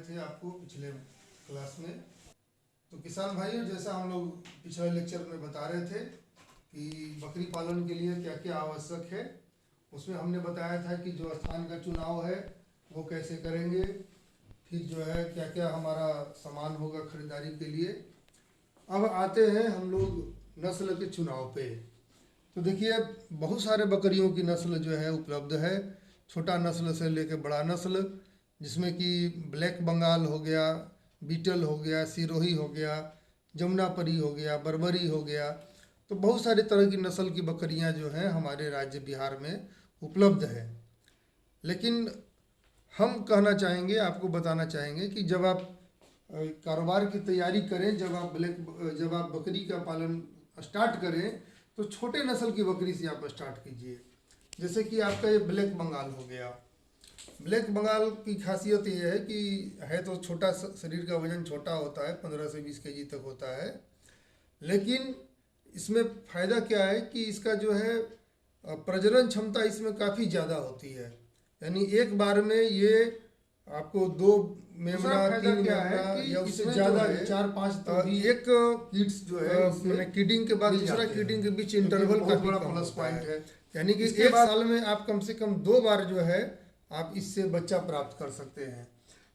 थे आपको पिछले क्लास में। तो किसान भाइयों, जैसा हम लोग पिछले लेक्चर में बता रहे थे कि बकरी पालन के लिए क्या क्या आवश्यक है, उसमें हमने बताया था कि जो स्थान का चुनाव है वो कैसे करेंगे, फिर जो है क्या क्या हमारा सामान होगा खरीदारी के लिए। अब आते हैं हम लोग नस्ल के चुनाव पे। तो देखिए, बहुत सारे बकरियों की नस्ल जो है उपलब्ध है, छोटा नस्ल से लेकर बड़ा नस्ल, जिसमें कि ब्लैक बंगाल हो गया, बीटल हो गया, सिरोही हो गया, जमुनापरी हो गया, बर्बरी हो गया। तो बहुत सारे तरह की नस्ल की बकरियां जो हैं हमारे राज्य बिहार में उपलब्ध है। लेकिन हम कहना चाहेंगे, आपको बताना चाहेंगे कि जब आप कारोबार की तैयारी करें, जब आप बकरी का पालन स्टार्ट करें, तो छोटे नस्ल की बकरी से आप स्टार्ट कीजिए। जैसे कि आपका ये ब्लैक बंगाल हो गया। ब्लैक बंगाल की खासियत ये है कि है तो छोटा, शरीर का वजन छोटा होता है, 15 से 20 केजी तक होता है। लेकिन इसमें फ़ायदा क्या है कि इसका जो है प्रजनन क्षमता इसमें काफ़ी ज़्यादा होती है। यानी एक बार में ये आपको 2 मेमना, 3 मेमना या उससे ज़्यादा 4-5 तक भी एक किड्स जो है मैंने किडिंग के बाद दूसरा किडिंग के बीच इंटरवल काफ़ी बड़ा प्लस पॉइंट है। यानी कि एक साल में आप कम से कम 2 बार जो है आप इससे बच्चा प्राप्त कर सकते हैं।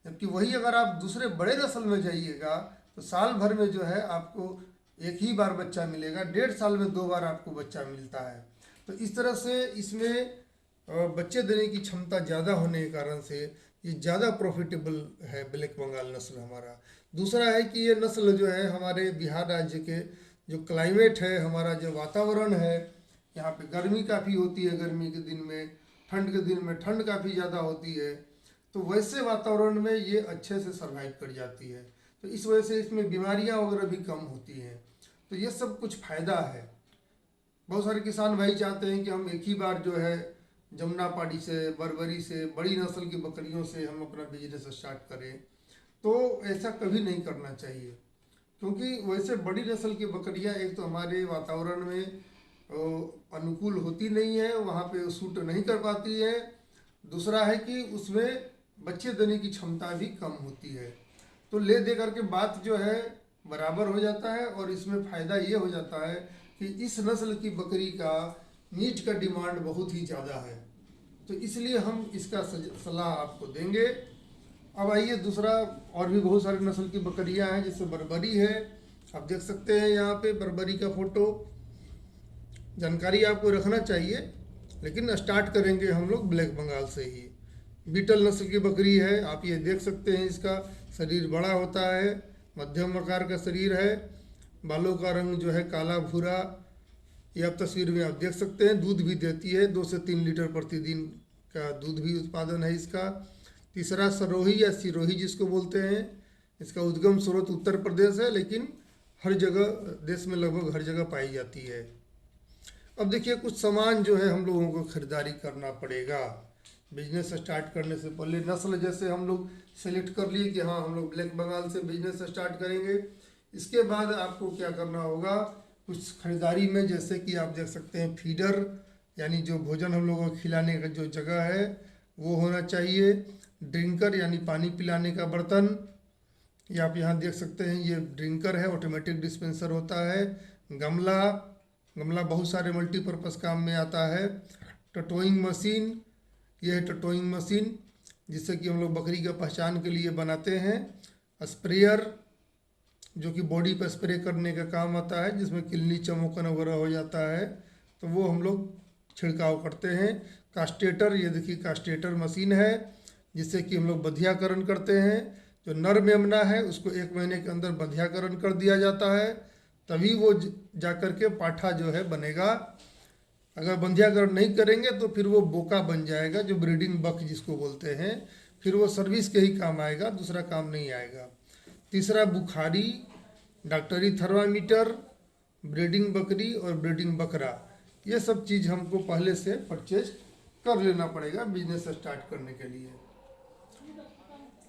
जबकि वही अगर आप दूसरे बड़े नस्ल में जाइएगा तो साल भर में जो है आपको एक ही बार बच्चा मिलेगा, 1.5 साल में 2 बार आपको बच्चा मिलता है। तो इस तरह से इसमें बच्चे देने की क्षमता ज़्यादा होने के कारण से ये ज़्यादा प्रॉफिटेबल है ब्लैक बंगाल नस्ल हमारा। दूसरा है कि ये नस्ल जो है हमारे बिहार राज्य के जो क्लाइमेट है, हमारा जो वातावरण है, यहाँ पे गर्मी काफ़ी होती है, गर्मी के दिन में, ठंड के दिन में ठंड काफ़ी ज़्यादा होती है। तो वैसे वातावरण में ये अच्छे से सर्वाइव कर जाती है। तो इस वजह से इसमें बीमारियाँ वगैरह भी कम होती हैं। तो ये सब कुछ फ़ायदा है। बहुत सारे किसान भाई चाहते हैं कि हम एक ही बार जो है जमुनापाड़ी से, बर्बरी से, बड़ी नस्ल की बकरियों से हम अपना बिजनेस स्टार्ट करें। तो ऐसा कभी नहीं करना चाहिए, क्योंकि वैसे बड़ी नस्ल की बकरियां एक तो हमारे वातावरण में अनुकूल होती नहीं है, वहाँ पे सूट नहीं कर पाती है। दूसरा है कि उसमें बच्चे देने की क्षमता भी कम होती है। तो ले दे करके बात जो है बराबर हो जाता है। और इसमें फ़ायदा ये हो जाता है कि इस नस्ल की बकरी का मीट का डिमांड बहुत ही ज़्यादा है। तो इसलिए हम इसका सलाह आपको देंगे। अब आइए दूसरा, और भी बहुत सारी नस्ल की बकरियां हैं, जैसे बर्बरी है। आप देख सकते हैं यहाँ पे बर्बरी का फोटो। जानकारी आपको रखना चाहिए, लेकिन स्टार्ट करेंगे हम लोग ब्लैक बंगाल से ही। बीटल नस्ल की बकरी है, आप ये देख सकते हैं। इसका शरीर बड़ा होता है, मध्यम आकार का शरीर है, बालों का रंग जो है काला भूरा, ये आप तस्वीर में आप देख सकते हैं। दूध भी देती है, 2 से 3 लीटर प्रतिदिन का दूध भी उत्पादन है इसका। तीसरा सरोही या सिरोही जिसको बोलते हैं, इसका उद्गम स्रोत उत्तर प्रदेश है, लेकिन हर जगह देश में लगभग हर जगह पाई जाती है। अब देखिए, कुछ सामान जो है हम लोगों को खरीदारी करना पड़ेगा बिजनेस स्टार्ट करने से पहले। नस्ल जैसे हम लोग सेलेक्ट कर लिए कि हाँ हम लोग ब्लैक बंगाल से बिजनेस स्टार्ट करेंगे। इसके बाद आपको क्या करना होगा, कुछ खरीदारी में, जैसे कि आप देख सकते हैं फीडर, यानी जो भोजन हम लोगों को खिलाने का जो जगह है वो होना चाहिए। ड्रिंकर यानी पानी पिलाने का बर्तन, ये आप यहाँ देख सकते हैं, ये ड्रिंकर है, ऑटोमेटिक डिस्पेंसर होता है। गमला, गमला बहुत सारे मल्टीपर्पज़ काम में आता है। टटोइंग मशीन, ये है टटोइंग मशीन जिससे कि हम लोग बकरी का पहचान के लिए बनाते हैं। स्प्रेयर, जो कि बॉडी पर स्प्रे करने का काम आता है, जिसमें किलनी चमोकन वगैरह हो जाता है, तो वो हम लोग छिड़काव करते हैं। कास्टेटर, ये देखिए कास्टेटर मशीन है, जिससे कि हम लोग बधियाकरण करते हैं। जो नर मेमना है उसको 1 महीने के अंदर बधियाकरण कर दिया जाता है, तभी वो जा कर के पाठा जो है बनेगा। अगर बंधियाकरण नहीं करेंगे तो फिर वो बोका बन जाएगा, जो ब्रीडिंग बक जिसको बोलते हैं। फिर वो सर्विस के ही काम आएगा, दूसरा काम नहीं आएगा। तीसरा बुखारी, डॉक्टरी थर्मामीटर, ब्रीडिंग बकरी और ब्रीडिंग बकरा, ये सब चीज़ हमको पहले से परचेज कर लेना पड़ेगा बिजनेस स्टार्ट करने के लिए।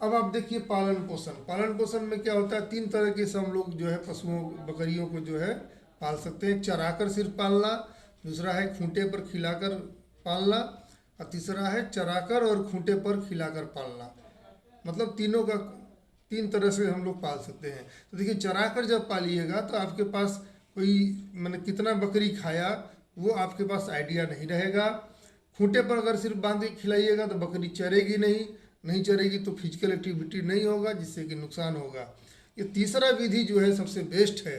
अब आप देखिए पालन पोषण। पालन पोषण में क्या होता है, 3 तरह से हम लोग जो है पशुओं बकरियों को जो है पाल सकते हैं। चराकर सिर्फ पालना, दूसरा है खूंटे पर खिलाकर पालना, और तीसरा है चराकर और खूंटे पर खिलाकर पालना। मतलब तीनों का तीन तरह से हम लोग पाल सकते हैं। तो देखिए, चरा कर जब पालिएगा तो आपके पास कोई मैंने कितना बकरी खाया वो आपके पास आइडिया नहीं रहेगा। खूंटे पर अगर सिर्फ बांध के खिलाइएगा तो बकरी चरेगी नहीं, नहीं चरेगी तो फिजिकल एक्टिविटी नहीं होगा, जिससे कि नुकसान होगा। ये तीसरा विधि जो है सबसे बेस्ट है,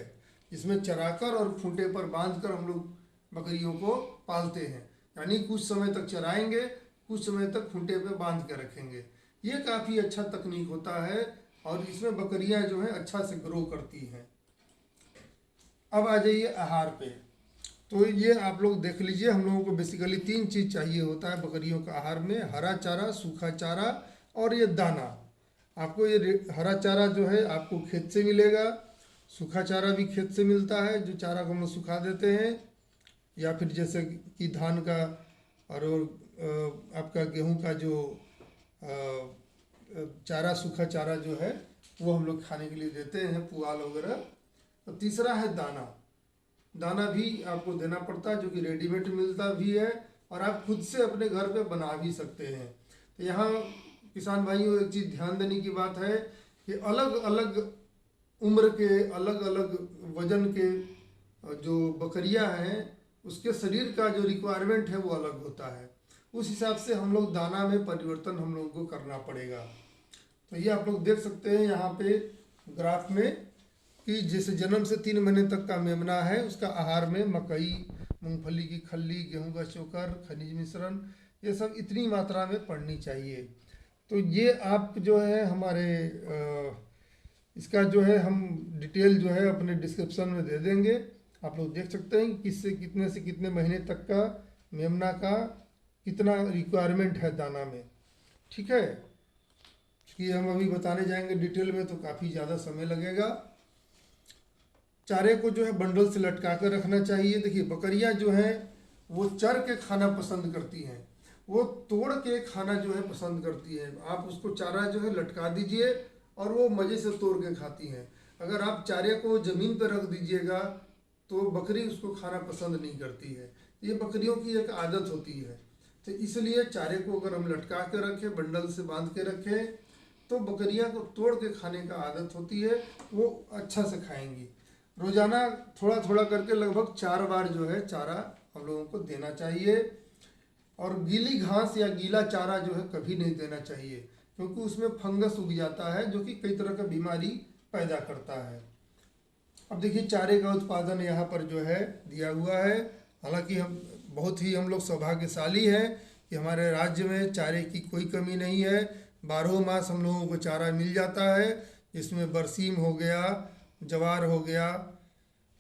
जिसमें चराकर और खूंटे पर बांधकर हम लोग बकरियों को पालते हैं। यानी कुछ समय तक चराएंगे, कुछ समय तक खूंटे पे बांध के रखेंगे। ये काफ़ी अच्छा तकनीक होता है और इसमें बकरियां जो है अच्छा से ग्रो करती हैं। अब आ जाइए आहार पे। तो ये आप लोग देख लीजिए, हम लोगों को बेसिकली तीन चीज़ चाहिए होता है बकरियों का आहार में: हरा चारा, सूखा चारा और ये दाना। आपको ये हरा चारा जो है आपको खेत से मिलेगा, सूखा चारा भी खेत से मिलता है जो चारा को हम लोग सुखा देते हैं, या फिर जैसे कि धान का और आपका गेहूं का जो चारा, सूखा चारा जो है वो हम लोग खाने के लिए देते हैं, पुआल वगैरह। और तीसरा है दाना। दाना भी आपको देना पड़ता है जो कि रेडीमेड मिलता भी है और आप खुद से अपने घर पे बना भी सकते हैं। तो यहाँ किसान भाइयों एक चीज़ ध्यान देने की बात है कि अलग अलग उम्र के, अलग अलग वजन के जो बकरियां हैं उसके शरीर का जो रिक्वायरमेंट है वो अलग होता है। उस हिसाब से हम लोग दाना में परिवर्तन हम लोगों को करना पड़ेगा। तो ये आप लोग देख सकते हैं यहाँ पे ग्राफ में कि जैसे जन्म से 3 महीने तक का मेमना है, उसका आहार में मकई, मूंगफली की खल्ली, गेहूं का चोकर, खनिज मिश्रण, ये सब इतनी मात्रा में पड़नी चाहिए। तो ये आप जो है हमारे इसका जो है हम डिटेल जो है अपने डिस्क्रिप्शन में दे देंगे। आप लोग देख सकते हैं कि किससे कितने से कितने महीने तक का मेमना का कितना रिक्वायरमेंट है दाना में। ठीक है, कि हम अभी बताने जाएंगे डिटेल में तो काफ़ी ज़्यादा समय लगेगा। चारे को जो है बंडल से लटका कर रखना चाहिए। देखिए, बकरियां जो हैं वो चर के खाना पसंद करती हैं, वो तोड़ के खाना जो है पसंद करती हैं। आप उसको चारा जो है लटका दीजिए और वो मज़े से तोड़ के खाती हैं। अगर आप चारे को ज़मीन पर रख दीजिएगा तो बकरी उसको खाना पसंद नहीं करती है। ये बकरियों की एक आदत होती है। तो इसलिए चारे को अगर हम लटका के रखें, बंडल से बांध के रखें, तो बकरियां को तोड़ के खाने का आदत होती है, वो अच्छा से खाएंगी। रोजाना थोड़ा थोड़ा करके लगभग 4 बार जो है चारा हम लोगों को देना चाहिए। और गीली घास या गीला चारा जो है कभी नहीं देना चाहिए, क्योंकि उसमें फंगस उग जाता है जो कि कई तरह का बीमारी पैदा करता है। अब देखिए, चारे का उत्पादन यहाँ पर जो है दिया हुआ है। हालांकि हम लोग सौभाग्यशाली हैं कि हमारे राज्य में चारे की कोई कमी नहीं है। 12 मास हम लोगों को चारा मिल जाता है, जिसमें बरसीम हो गया, जवार हो गया,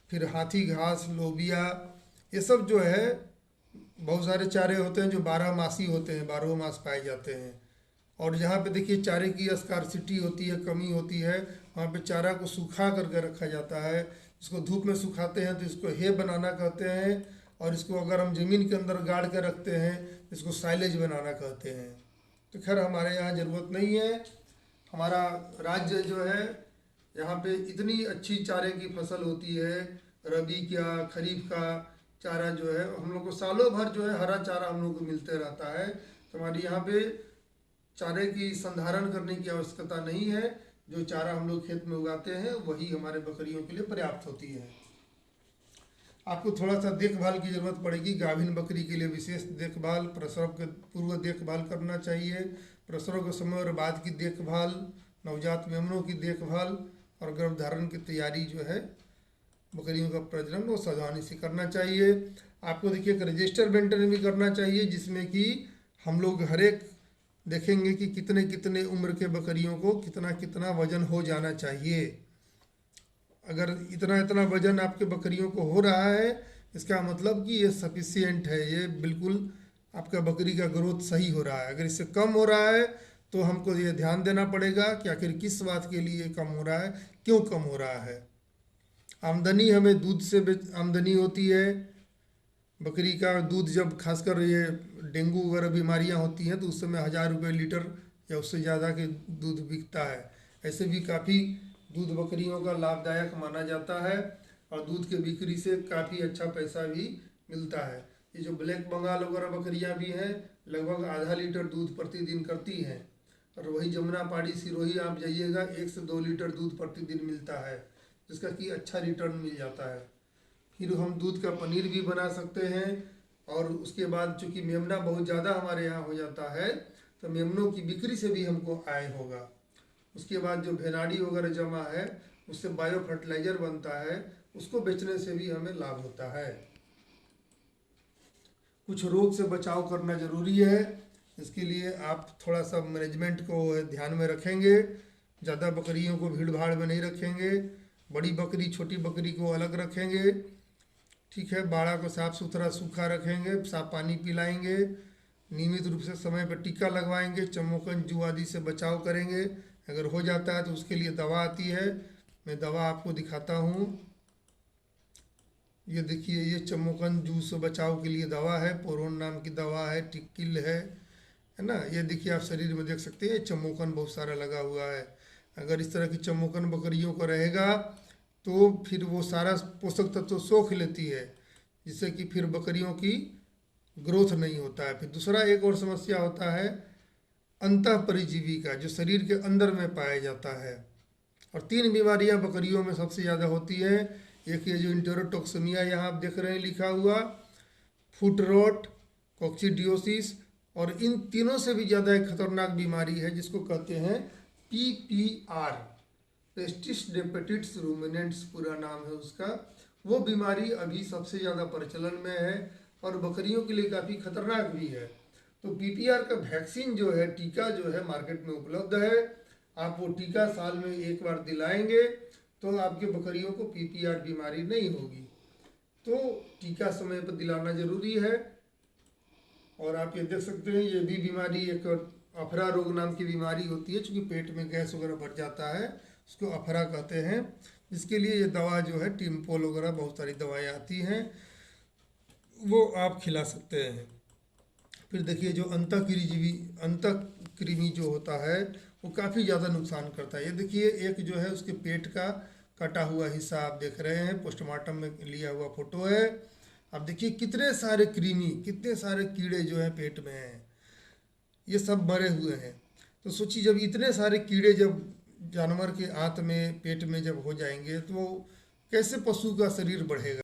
फिर हाथी घास, लोबिया, ये सब जो है बहुत सारे चारे होते हैं जो 12 मासी होते हैं, 12 मास पाए जाते हैं। और जहाँ पे देखिए चारे की स्कार्सिटी होती है, कमी होती है, वहाँ पे चारा को सूखा करके रखा जाता है। इसको धूप में सुखाते हैं तो इसको हे बनाना कहते हैं, और इसको अगर हम ज़मीन के अंदर गाड़ के रखते हैं इसको साइलेज बनाना कहते हैं। तो खैर हमारे यहाँ ज़रूरत नहीं है। हमारा राज्य जो है यहाँ पे इतनी अच्छी चारे की फसल होती है, रबी का, खरीफ का चारा जो है हम लोग को सालों भर जो है हरा चारा हम लोग को मिलते रहता है। तो हमारे यहाँ पे चारे की संधारण करने की आवश्यकता नहीं है। जो चारा हम लोग खेत में उगाते हैं वही हमारे बकरियों के लिए पर्याप्त होती है। आपको थोड़ा सा देखभाल की ज़रूरत पड़ेगी। गाभिन बकरी के लिए विशेष देखभाल, प्रसव के पूर्व देखभाल करना चाहिए, प्रसव के समय और बाद की देखभाल, नवजात मेमनों की देखभाल और गर्भधारण की तैयारी जो है बकरियों का प्रजनन वो सावधानी से करना चाहिए। आपको देखिए एक रजिस्टर मेंटेन भी करना चाहिए, जिसमें कि हम लोग हर एक देखेंगे कि कितने कितने उम्र के बकरियों को कितना कितना वजन हो जाना चाहिए। अगर इतना इतना वजन आपके बकरियों को हो रहा है, इसका मतलब कि ये सफिशियंट है, ये बिल्कुल आपका बकरी का ग्रोथ सही हो रहा है। अगर इससे कम हो रहा है तो हमको ये ध्यान देना पड़ेगा कि आखिर किस बात के लिए कम हो रहा है, क्यों कम हो रहा है। आमदनी हमें दूध से आमदनी होती है। बकरी का दूध जब खासकर ये डेंगू वगैरह बीमारियां होती हैं तो उस समय 1000 रुपये लीटर या उससे ज़्यादा के दूध बिकता है। ऐसे भी काफ़ी दूध बकरियों का लाभदायक माना जाता है और दूध के बिक्री से काफ़ी अच्छा पैसा भी मिलता है। ये जो ब्लैक बंगाल वगैरह बकरियां भी हैं लगभग आधा लीटर दूध प्रतिदिन करती हैं। और वही जमुना पाड़ी सिरोही आप जाइएगा 1 से 2 लीटर दूध प्रतिदिन मिलता है, जिसका कि अच्छा रिटर्न मिल जाता है। फिर हम दूध का पनीर भी बना सकते हैं। और उसके बाद चूँकि मेमना बहुत ज़्यादा हमारे यहाँ हो जाता है, तो मेमनों की बिक्री से भी हमको आय होगा। उसके बाद जो भेनाड़ी वगैरह जमा है, उससे बायो फर्टिलाइजर बनता है, उसको बेचने से भी हमें लाभ होता है। कुछ रोग से बचाव करना जरूरी है, इसके लिए आप थोड़ा सा मैनेजमेंट को ध्यान में रखेंगे। ज़्यादा बकरियों को भीड़ भाड़ में नहीं रखेंगे, बड़ी बकरी छोटी बकरी को अलग रखेंगे, ठीक है। बाड़ा को साफ सुथरा सूखा रखेंगे, साफ पानी पिलाएंगे, नियमित रूप से समय पर टीका लगवाएंगे, चमोकन जू आदि से बचाव करेंगे। अगर हो जाता है तो उसके लिए दवा आती है, मैं दवा आपको दिखाता हूँ। ये देखिए, ये चमोकन जू से बचाव के लिए दवा है, पोरोन नाम की दवा है, टिक्किल है ना। ये देखिए, आप शरीर में देख सकते हैं चमोकन बहुत सारा लगा हुआ है। अगर इस तरह की चमोकन बकरियों को रहेगा तो फिर वो सारा पोषक तत्व सोख लेती है, जिससे कि फिर बकरियों की ग्रोथ नहीं होता है। फिर दूसरा एक और समस्या होता है अंतः परिजीवी का, जो शरीर के अंदर में पाया जाता है। और 3 बीमारियां बकरियों में सबसे ज़्यादा होती है। एक ये जो इंटेरोटॉक्सिमिया यहाँ आप देख रहे हैं लिखा हुआ, फुट रॉट, कॉक्सीडियोसिस, और इन तीनों से भी ज़्यादा एक खतरनाक बीमारी है जिसको कहते हैं PPR, पेस्टिस डेपेटिट्स रूमिनेंट्स पूरा नाम है उसका। वो बीमारी अभी सबसे ज़्यादा प्रचलन में है और बकरियों के लिए काफ़ी खतरनाक भी है। तो PPR का वैक्सीन जो है, टीका जो है, मार्केट में उपलब्ध है। आप वो टीका साल में 1 बार दिलाएंगे तो आपके बकरियों को PPR बीमारी नहीं होगी। तो टीका समय पर दिलाना जरूरी है। और आप ये देख सकते हैं, ये भी बीमारी एक अफरा रोग नाम की बीमारी होती है, क्योंकि पेट में गैस वगैरह बढ़ जाता है, उसको अफरा कहते हैं। जिसके लिए ये दवा जो है, टिम्पोल वगैरह बहुत सारी दवाएं आती हैं, वो आप खिला सकते हैं। फिर देखिए, जो अंतःकृमि जो होता है वो काफ़ी ज़्यादा नुकसान करता है। ये देखिए, एक जो है उसके पेट का कटा हुआ हिस्सा आप देख रहे हैं, पोस्टमार्टम में लिया हुआ फोटो है। अब देखिए कितने सारे कृमि, कितने सारे कीड़े जो हैं पेट में हैं, ये सब मरे हुए हैं। तो सोचिए, जब इतने सारे कीड़े जब जानवर के आंत में, पेट में जब हो जाएंगे तो कैसे पशु का शरीर बढ़ेगा।